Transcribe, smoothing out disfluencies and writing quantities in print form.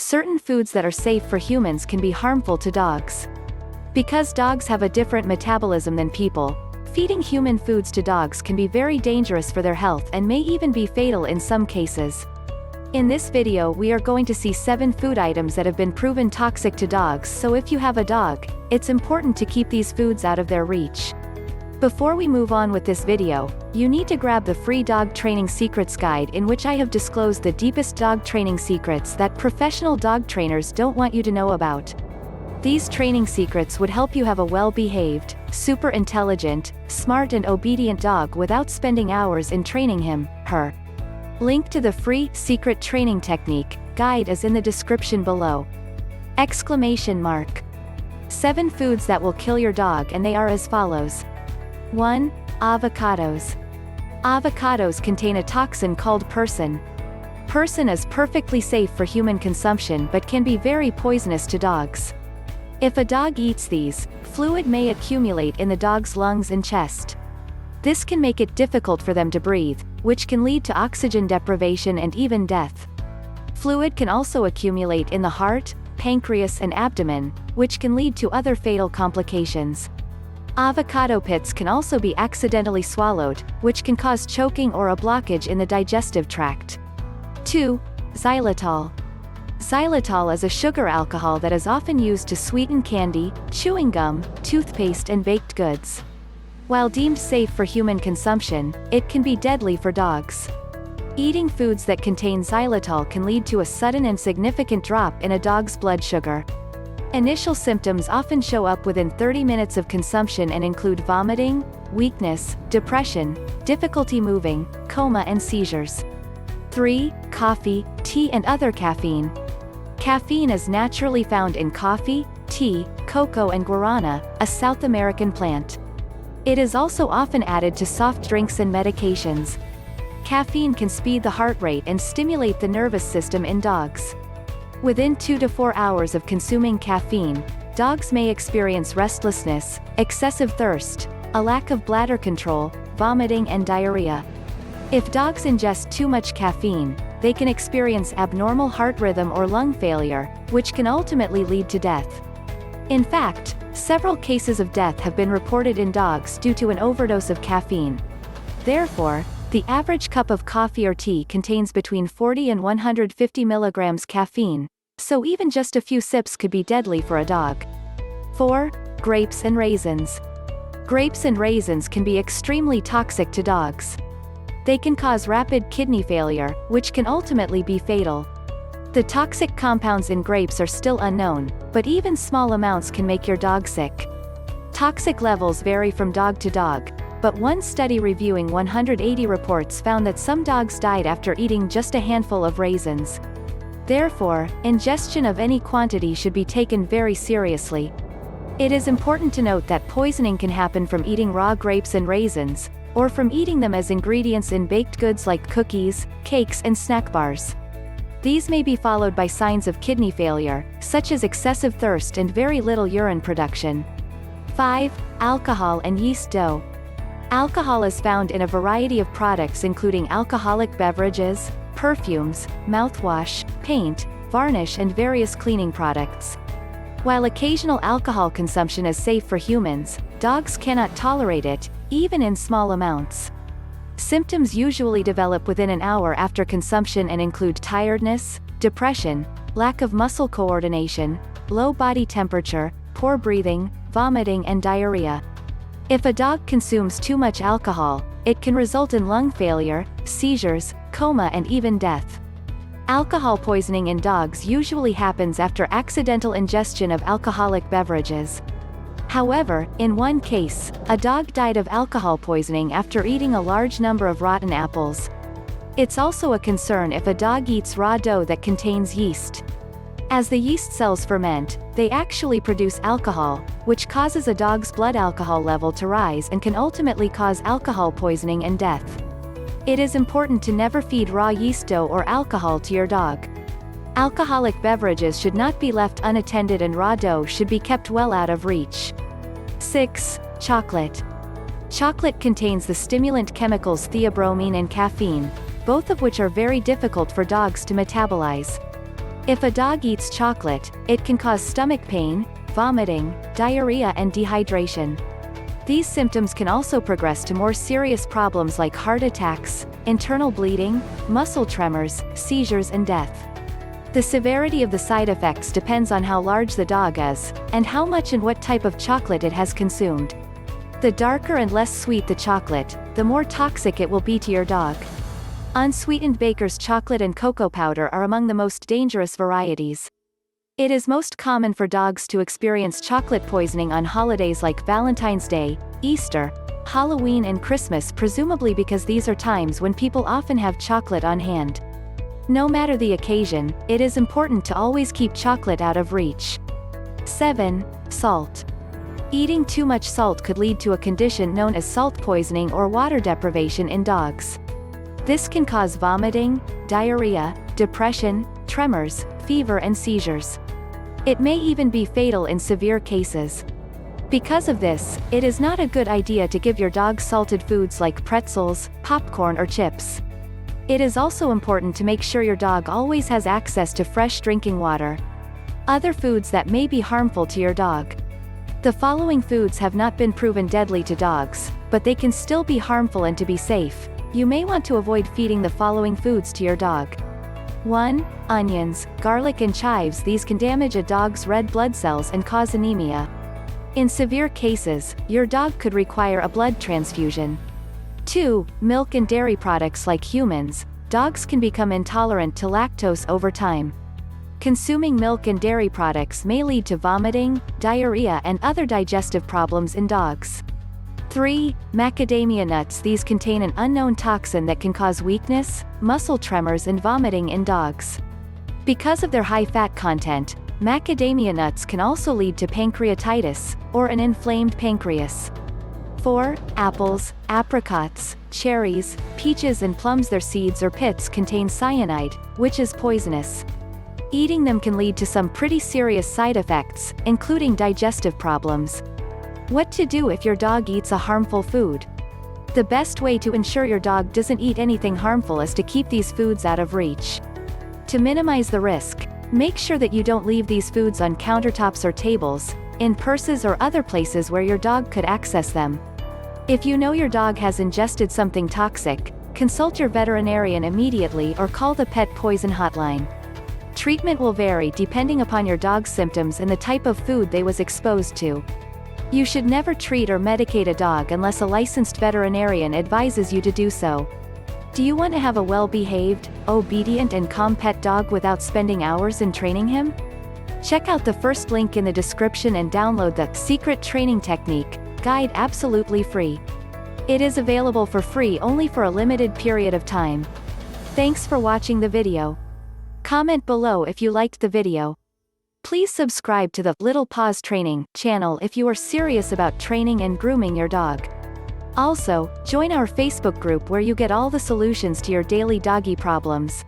certain foods that are safe for humans can be harmful to dogs. Because dogs have a different metabolism than people, feeding human foods to dogs can be very dangerous for their health and may even be fatal in some cases. In this video we are going to see 7 food items that have been proven toxic to dogs, so if you have a dog, it's important to keep these foods out of their reach. Before we move on with this video, you need to grab the free Dog Training Secrets Guide, in which I have disclosed the deepest dog training secrets that professional dog trainers don't want you to know about. These training secrets would help you have a well-behaved, super intelligent, smart and obedient dog without spending hours in training him, her. Link to the free Secret Training Technique guide is in the description below. 7 foods that will kill your dog, and they are as follows. 1. Avocados. Avocados contain a toxin called persin. Persin is perfectly safe for human consumption but can be very poisonous to dogs. If a dog eats these, fluid may accumulate in the dog's lungs and chest. This can make it difficult for them to breathe, which can lead to oxygen deprivation and even death. Fluid can also accumulate in the heart, pancreas and abdomen, which can lead to other fatal complications. Avocado pits can also be accidentally swallowed, which can cause choking or a blockage in the digestive tract. 2. Xylitol. Xylitol is a sugar alcohol that is often used to sweeten candy, chewing gum, toothpaste and baked goods. While deemed safe for human consumption, it can be deadly for dogs. Eating foods that contain xylitol can lead to a sudden and significant drop in a dog's blood sugar. Initial symptoms often show up within 30 minutes of consumption and include vomiting, weakness, depression, difficulty moving, coma and seizures. 3. Coffee, tea and other caffeine. Caffeine is naturally found in coffee, tea, cocoa and guarana, a South American plant. It is also often added to soft drinks and medications. Caffeine can speed the heart rate and stimulate the nervous system in dogs. Within 2 to 4 hours of consuming caffeine, dogs may experience restlessness, excessive thirst, a lack of bladder control, vomiting and diarrhea. If dogs ingest too much caffeine, they can experience abnormal heart rhythm or lung failure, which can ultimately lead to death. In fact, several cases of death have been reported in dogs due to an overdose of caffeine. Therefore, the average cup of coffee or tea contains between 40 and 150 milligrams caffeine, so even just a few sips could be deadly for a dog. 4. Grapes and raisins. Grapes and raisins can be extremely toxic to dogs. They can cause rapid kidney failure, which can ultimately be fatal. The toxic compounds in grapes are still unknown, but even small amounts can make your dog sick. Toxic levels vary from dog to dog, but one study reviewing 180 reports found that some dogs died after eating just a handful of raisins. Therefore, ingestion of any quantity should be taken very seriously. It is important to note that poisoning can happen from eating raw grapes and raisins, or from eating them as ingredients in baked goods like cookies, cakes and snack bars. These may be followed by signs of kidney failure, such as excessive thirst and very little urine production. 5. Alcohol and yeast dough. Alcohol is found in a variety of products including alcoholic beverages, perfumes, mouthwash, paint, varnish and various cleaning products. While occasional alcohol consumption is safe for humans, dogs cannot tolerate it, even in small amounts. Symptoms usually develop within an hour after consumption and include tiredness, depression, lack of muscle coordination, low body temperature, poor breathing, vomiting and diarrhea. If a dog consumes too much alcohol, it can result in lung failure, seizures, coma and even death. Alcohol poisoning in dogs usually happens after accidental ingestion of alcoholic beverages. However, in one case, a dog died of alcohol poisoning after eating a large number of rotten apples. It's also a concern if a dog eats raw dough that contains yeast. As the yeast cells ferment, they actually produce alcohol, which causes a dog's blood alcohol level to rise and can ultimately cause alcohol poisoning and death. It is important to never feed raw yeast dough or alcohol to your dog. Alcoholic beverages should not be left unattended and raw dough should be kept well out of reach. 6. Chocolate. Chocolate contains the stimulant chemicals theobromine and caffeine, both of which are very difficult for dogs to metabolize. If a dog eats chocolate, it can cause stomach pain, vomiting, diarrhea and dehydration. These symptoms can also progress to more serious problems like heart attacks, internal bleeding, muscle tremors, seizures and death. The severity of the side effects depends on how large the dog is, and how much and what type of chocolate it has consumed. The darker and less sweet the chocolate, the more toxic it will be to your dog. Unsweetened baker's chocolate and cocoa powder are among the most dangerous varieties. It is most common for dogs to experience chocolate poisoning on holidays like Valentine's Day, Easter, Halloween and Christmas, presumably because these are times when people often have chocolate on hand. No matter the occasion, it is important to always keep chocolate out of reach. 7. Salt. Eating too much salt could lead to a condition known as salt poisoning or water deprivation in dogs. This can cause vomiting, diarrhea, depression, tremors, fever and seizures. It may even be fatal in severe cases. Because of this, it is not a good idea to give your dog salted foods like pretzels, popcorn or chips. It is also important to make sure your dog always has access to fresh drinking water. Other foods that may be harmful to your dog. The following foods have not been proven deadly to dogs, but they can still be harmful, and to be safe, you may want to avoid feeding the following foods to your dog. 1. Onions, garlic and chives. These can damage a dog's red blood cells and cause anemia. In severe cases, your dog could require a blood transfusion. 2. Milk and dairy products. Like humans, dogs can become intolerant to lactose over time. Consuming milk and dairy products may lead to vomiting, diarrhea and other digestive problems in dogs. 3. Macadamia nuts. These contain an unknown toxin that can cause weakness, muscle tremors and vomiting in dogs. Because of their high fat content, macadamia nuts can also lead to pancreatitis, or an inflamed pancreas. 4. Apples, apricots, cherries, peaches and plums. Their seeds or pits contain cyanide, which is poisonous. Eating them can lead to some pretty serious side effects, including digestive problems. What to do if your dog eats a harmful food? The best way to ensure your dog doesn't eat anything harmful is to keep these foods out of reach. To minimize the risk, make sure that you don't leave these foods on countertops or tables, in purses or other places where your dog could access them. If you know your dog has ingested something toxic, consult your veterinarian immediately or call the pet poison hotline. Treatment will vary depending upon your dog's symptoms and the type of food they was exposed to. You should never treat or medicate a dog unless a licensed veterinarian advises you to do so. Do you want to have a well-behaved, obedient and calm pet dog without spending hours in training him? Check out the first link in the description and download the Secret Training Technique guide absolutely free. It is available for free only for a limited period of time. Thanks for watching the video. Comment below if you liked the video. Please subscribe to the Little Paws Training channel if you are serious about training and grooming your dog. Also, join our Facebook group where you get all the solutions to your daily doggy problems.